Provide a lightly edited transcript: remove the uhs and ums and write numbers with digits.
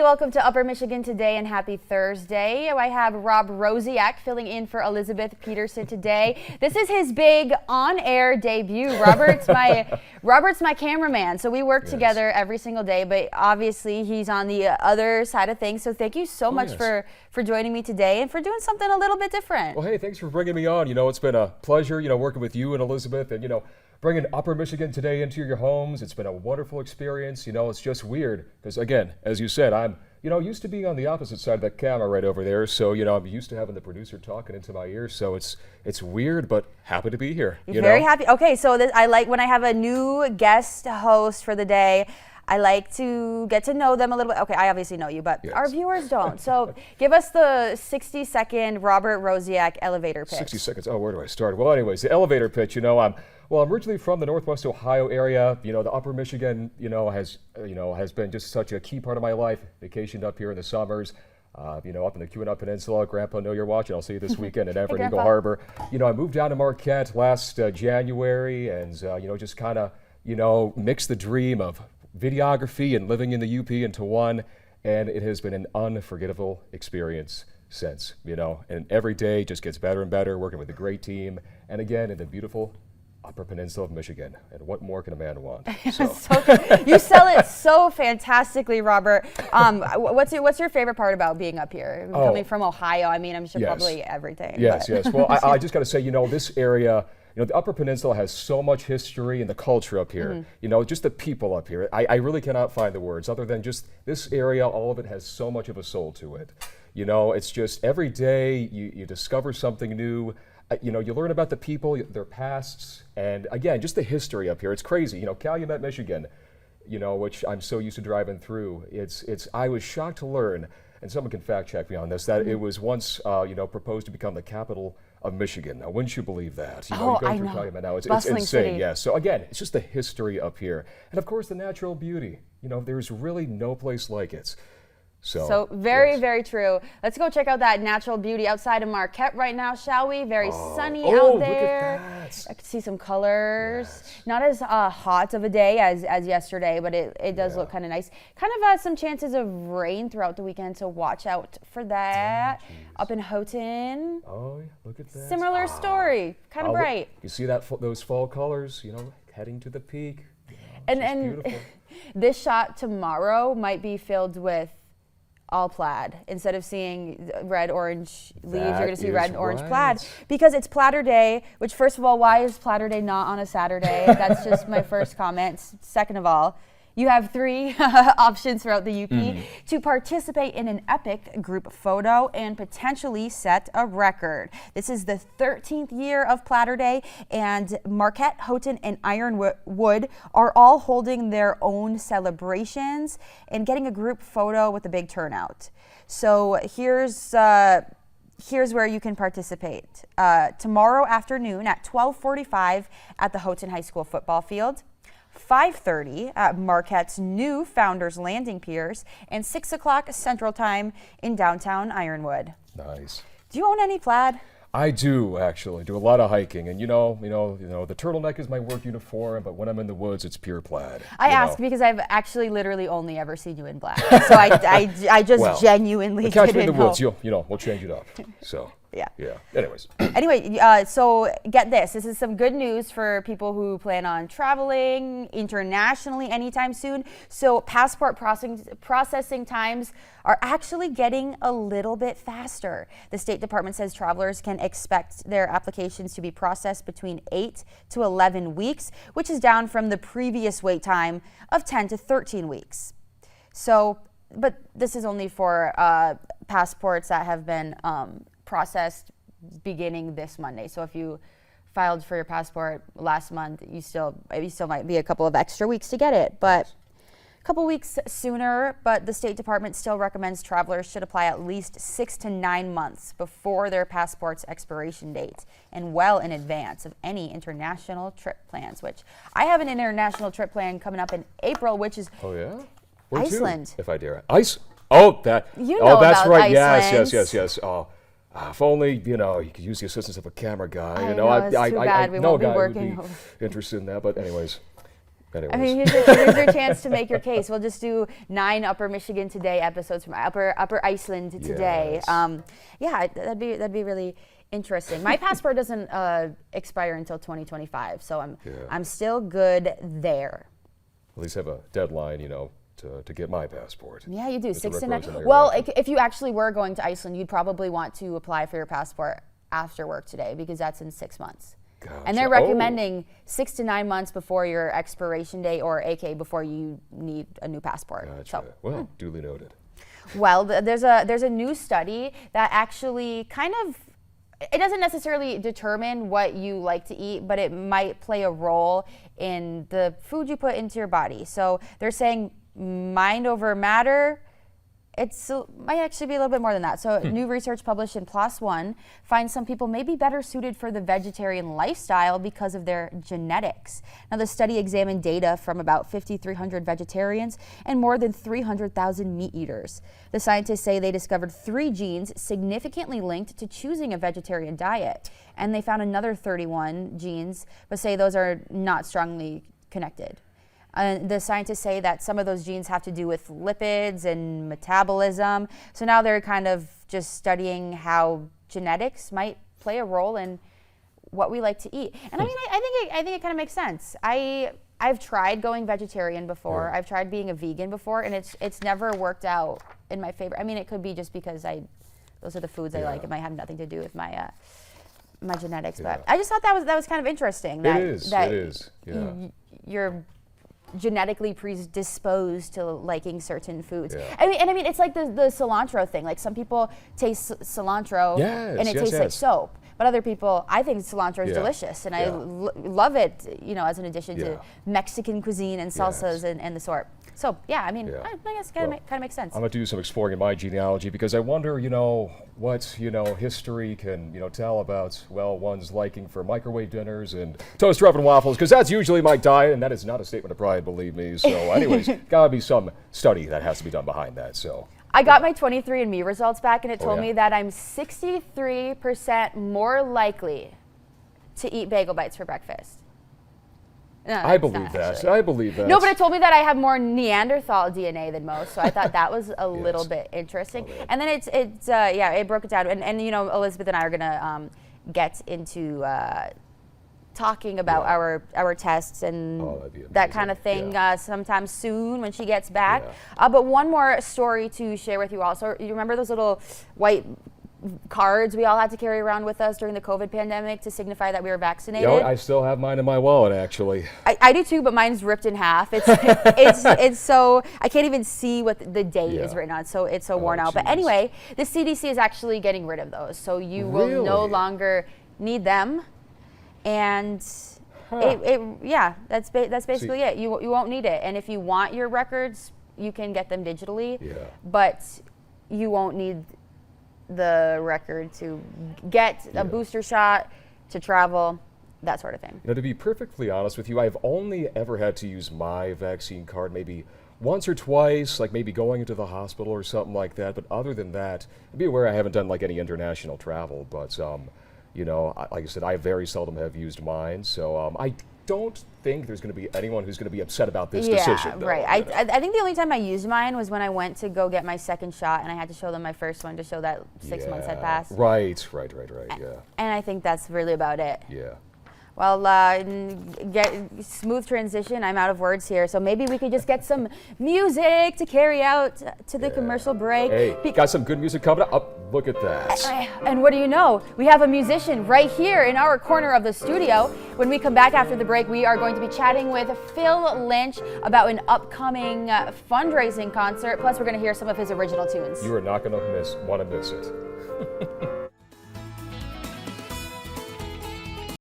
Howdy, welcome to Upper Michigan Today and happy Thursday. I have Rob Rosiak filling in for Elizabeth Peterson today. This is his big on-air debut. Robert's my cameraman, so we work together every single day, but obviously he's on the other side of things. So thank you so much for joining me today and for doing something a little bit different. Well, hey, thanks for bringing me on. It's been a pleasure, working with you and Elizabeth and, bringing Upper Michigan Today into your homes. It's been a wonderful experience. It's just weird because, again, as you said, I'm, used to being on the opposite side of that camera right over there. So, I'm used to having the producer talking into my ear. So it's weird, but happy to be here. You're very happy. Okay, so I like when I have a new guest host for the day. I like to get to know them a little bit. Okay, I obviously know you, but our viewers don't. So give us the 60-second Robert Rosiak elevator pitch. 60 seconds. Oh, where do I start? Well, anyways, the elevator pitch, I'm originally from the Northwest Ohio area. The Upper Michigan, has been just such a key part of my life. Vacationed up here in the summers, up in the Keweenaw Peninsula. Grandpa, I know you're watching. I'll see you this weekend at Everett Eagle Harbor. I moved down to Marquette last January and, just kind of, mixed the dream of videography and living in the UP into one, and it has been an unforgettable experience since, and every day just gets better and better, working with a great team, and again, in the beautiful Upper Peninsula of Michigan. And what more can a man want? So. You sell it so fantastically, Robert. What's your favorite part about being up here? Coming from Ohio, I mean, I'm sure probably everything. Yes. Well, I just got to say, this area, the Upper Peninsula has so much history and the culture up here. Just the people up here. I really cannot find the words other than just this area. All of it has so much of a soul to it. It's just every day you discover something new. You learn about the people, their pasts, and again, just the history up here. It's crazy. Calumet, Michigan, which I'm so used to driving through. I was shocked to learn, and someone can fact check me on this, that it was once, proposed to become the capital of Michigan. Now, wouldn't you believe that? You go through Calumet now, it's insane. City. Yeah. So again, it's just the history up here, and of course the natural beauty. There's really no place like it. So very true. Let's go check out that natural beauty outside of Marquette right now, shall we? Very sunny out there. Look at that. I can see some colors. Yes. Not as hot of a day as yesterday, but it does look kind of nice. Kind of some chances of rain throughout the weekend, so watch out for that. Up in Houghton. Oh, look at that. Similar story. Kind of bright. You see those fall colors, heading to the peak. And this shot tomorrow might be filled with all plaid. Instead of seeing red, orange leaves, you're going to see red and orange plaid. Because it's Platter Day, which first of all, why is Platter Day not on a Saturday? That's just my first comment. Second of all, you have 3 options throughout the UP to participate in an epic group photo and potentially set a record. This is the 13th year of Platter Day, and Marquette, Houghton, and Ironwood are all holding their own celebrations and getting a group photo with a big turnout. So here's where you can participate. Tomorrow afternoon at 12:45 at the Houghton High School football field. 5:30 at Marquette's new Founders Landing Piers, and 6 o'clock Central Time in downtown Ironwood. Nice. Do you own any plaid? I do, actually. Do a lot of hiking, and the turtleneck is my work uniform, but when I'm in the woods, it's pure plaid. I ask because I've actually literally only ever seen you in black, so I just genuinely catch me in the woods. We'll change it up. So. Yeah. Anyway, so get this. This is some good news for people who plan on traveling internationally anytime soon. So passport processing times are actually getting a little bit faster. The State Department says travelers can expect their applications to be processed between 8 to 11 weeks, which is down from the previous wait time of 10 to 13 weeks. So, but this is only for passports that have been processed beginning this Monday. So if you filed for your passport last month, you still might be a couple of extra weeks to get it, but a couple weeks sooner. But the State Department still recommends travelers should apply at least 6 to 9 months before their passport's expiration date and well in advance of any international trip plans, which I have an international trip plan coming up in April, which is Iceland. To, if I dare. Ice? Oh, that. That's right. Iceland. Yes. Oh. If only, you could use the assistance of a camera guy. I know, it's too bad. We won't be working. Would be interested in that, but anyways. Anyways. I mean, here's your chance to make your case. We'll just do 9 Upper Michigan Today episodes from Upper Iceland today. Yes. Yeah, that'd be really interesting. My passport doesn't expire until 2025, so I'm still good there. At least have a deadline, to get my passport. Yeah, you do. Mr. 6 to Rick 9. Rosen, Well, if you actually were going to Iceland, you'd probably want to apply for your passport after work today because that's in 6 months. Gotcha. And they're recommending 6 to 9 months before your expiration date, or AK before you need a new passport. Gotcha. So, well, duly noted. well, there's a new study that actually it doesn't necessarily determine what you like to eat, but it might play a role in the food you put into your body. So they're saying mind over matter. It might actually be a little bit more than that. So new research published in PLOS ONE finds some people may be better suited for the vegetarian lifestyle because of their genetics. Now, the study examined data from about 5,300 vegetarians and more than 300,000 meat eaters. The scientists say they discovered 3 genes significantly linked to choosing a vegetarian diet, and they found another 31 genes, but say those are not strongly connected. The scientists say that some of those genes have to do with lipids and metabolism. So now they're kind of just studying how genetics might play a role in what we like to eat. And I mean, I think it kind of makes sense. I've tried going vegetarian before. Yeah. I've tried being a vegan before, and it's never worked out in my favor. I mean, it could be just because those are the foods I like. It might have nothing to do with my my genetics, but I just thought that was kind of interesting. That, it is. Yeah. You're genetically predisposed to liking certain foods. Yeah. I mean, it's like the cilantro thing. Like some people taste cilantro and it tastes like soap, but other people, I think cilantro is delicious, and I love it. As an addition to Mexican cuisine and salsas and the sort. So yeah, I mean, I guess it kind of makes sense. I'm gonna do some exploring in my genealogy because I wonder, what history can tell about one's liking for microwave dinners and toaster oven waffles, because that's usually my diet, and that is not a statement of pride, believe me. So, anyways, gotta be some study that has to be done behind that. So. I got my 23andMe results back, and it told me that I'm 63% more likely to eat bagel bites for breakfast. No, I believe that. I believe that. No, but it told me that I have more Neanderthal DNA than most, so I thought that was a little bit interesting. And then it broke it down, and Elizabeth and I are gonna get into talking about our tests and that kind of thing sometime soon when she gets back. But one more story to share with you all. So you remember those little white cards we all had to carry around with us during the COVID pandemic to signify that we were vaccinated? I still have mine in my wallet, actually. I do too, but mine's ripped in half. It's so I can't even see what the date is written on. So it's so worn out. But anyway, the CDC is actually getting rid of those, so you will no longer need them. And that's basically it. You won't need it. And if you want your records, you can get them digitally. But you won't need the record to get a booster shot, to travel, that sort of thing. To be perfectly honest with you, I've only ever had to use my vaccine card maybe once or twice, like maybe going into the hospital or something like that. But other than that, be aware I haven't done like any international travel. But like I said, I very seldom have used mine. So I don't think there's going to be anyone who's going to be upset about this decision. Though, right. I think the only time I used mine was when I went to go get my second shot, and I had to show them my first one to show that 6 months had passed. Right, yeah. And I think that's really about it. Yeah. Well, get smooth transition. I'm out of words here, so maybe we could just get some music to carry out to the commercial break. Hey, got some good music coming up. Look at that. And what do you know? We have a musician right here in our corner of the studio. When we come back after the break, we are going to be chatting with Phil Lynch about an upcoming fundraising concert. Plus, we're going to hear some of his original tunes. You are not going to want to miss it.